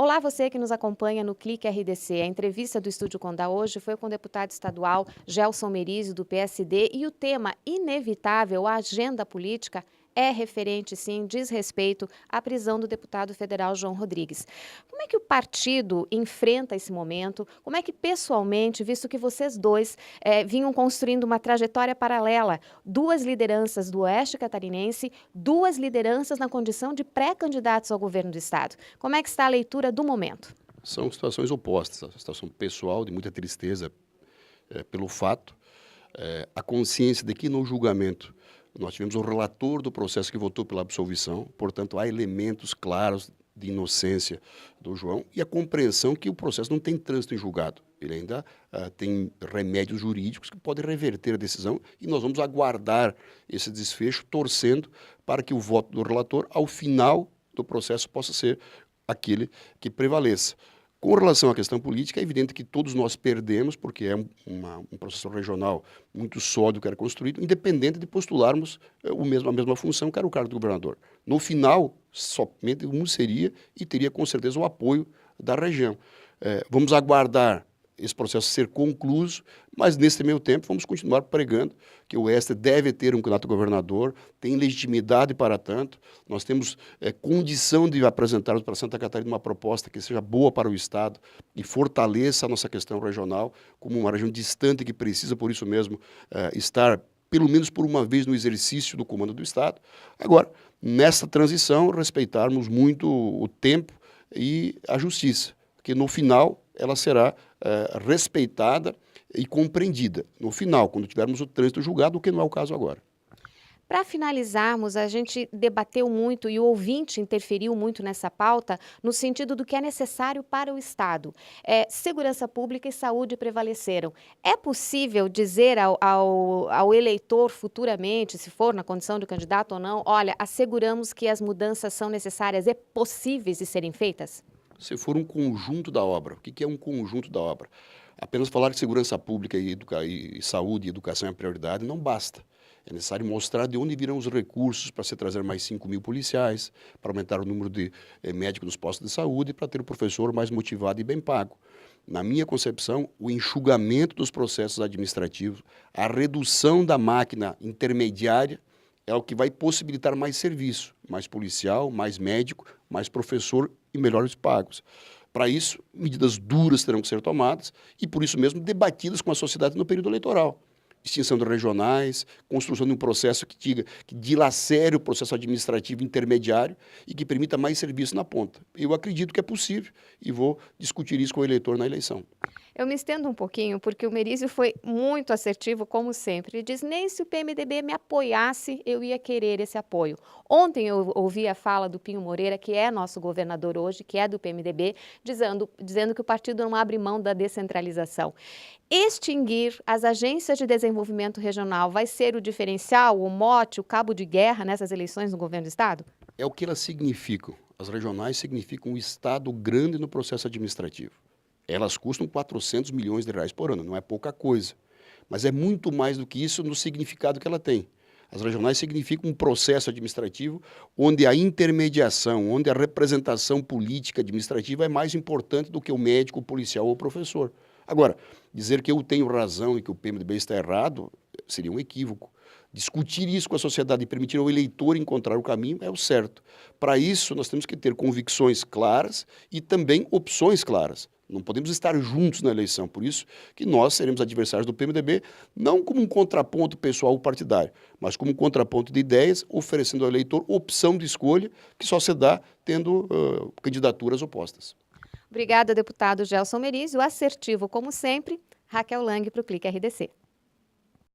Olá, você que nos acompanha no Clique RDC. A entrevista do Estúdio Condá hoje foi com o deputado estadual Gelson Merizio, do PSD, e o tema inevitável, a agenda política, é referente, sim, diz respeito à prisão do deputado federal João Rodrigues. Como é que o partido enfrenta esse momento? Como é que, pessoalmente, visto que vocês dois vinham construindo uma trajetória paralela, duas lideranças do Oeste Catarinense, duas lideranças na condição de pré-candidatos ao governo do Estado. Como é que está a leitura do momento? São situações opostas. A situação pessoal de muita tristeza pelo fato, a consciência de que no julgamento nós tivemos o relator do processo que votou pela absolvição, portanto há elementos claros de inocência do João e a compreensão que o processo não tem trânsito em julgado. Ele ainda tem remédios jurídicos que podem reverter a decisão e nós vamos aguardar esse desfecho, torcendo para que o voto do relator, ao final do processo, possa ser aquele que prevaleça. Com relação à questão política, é evidente que todos nós perdemos, porque é um processo regional muito sólido que era construído, independente de postularmos a mesma função, que era o cargo do governador. No final, somente um seria e teria com certeza o apoio da região. Vamos aguardar esse processo ser concluído, mas nesse meio tempo vamos continuar pregando que o Oeste deve ter um candidato a governador, tem legitimidade para tanto, nós temos condição de apresentarmos para Santa Catarina uma proposta que seja boa para o Estado e fortaleça a nossa questão regional como uma região distante que precisa, por isso mesmo, estar pelo menos por uma vez no exercício do comando do Estado. Agora, nessa transição, respeitarmos muito o tempo e a justiça, que no final ela será respeitada e compreendida. No final, quando tivermos o trânsito julgado, o que não é o caso agora. Para finalizarmos, a gente debateu muito e o ouvinte interferiu muito nessa pauta no sentido do que é necessário para o Estado. Segurança pública e saúde prevaleceram. É possível dizer ao eleitor futuramente, se for na condição de candidato ou não, olha, asseguramos que as mudanças são necessárias e possíveis de serem feitas? Se for um conjunto da obra, o que é um conjunto da obra? Apenas falar que segurança pública e saúde e educação é prioridade não basta. É necessário mostrar de onde virão os recursos para se trazer mais 5.000 policiais, para aumentar o número de médicos nos postos de saúde, para ter o professor mais motivado e bem pago. Na minha concepção, o enxugamento dos processos administrativos, a redução da máquina intermediária, é o que vai possibilitar mais serviço, mais policial, mais médico, mais professor e melhores pagos. Para isso, medidas duras terão que ser tomadas e, por isso mesmo, debatidas com a sociedade no período eleitoral. Extinção de regionais, construção de um processo que dilacere o processo administrativo intermediário e que permita mais serviço na ponta. Eu acredito que é possível e vou discutir isso com o eleitor na eleição. Eu me estendo um pouquinho, porque o Merizio foi muito assertivo, como sempre. Ele diz, nem se o PMDB me apoiasse, eu ia querer esse apoio. Ontem eu ouvi a fala do Pinho Moreira, que é nosso governador hoje, que é do PMDB, dizendo que o partido não abre mão da descentralização. Extinguir as agências de desenvolvimento regional vai ser o diferencial, o mote, o cabo de guerra nessas eleições no governo do Estado? É o que elas significam. As regionais significam um Estado grande no processo administrativo. Elas custam 400 milhões de reais por ano, não é pouca coisa. Mas é muito mais do que isso no significado que ela tem. As regionais significam um processo administrativo onde a intermediação, onde a representação política administrativa é mais importante do que o médico, o policial ou o professor. Agora, dizer que eu tenho razão e que o PMDB está errado seria um equívoco. Discutir isso com a sociedade e permitir ao eleitor encontrar o caminho é o certo. Para isso, nós temos que ter convicções claras e também opções claras. Não podemos estar juntos na eleição, por isso que nós seremos adversários do PMDB, não como um contraponto pessoal ou partidário, mas como um contraponto de ideias, oferecendo ao eleitor opção de escolha que só se dá tendo candidaturas opostas. Obrigada, deputado Gelson Merizio. Assertivo, como sempre. Raquel Lang para o Clique RDC.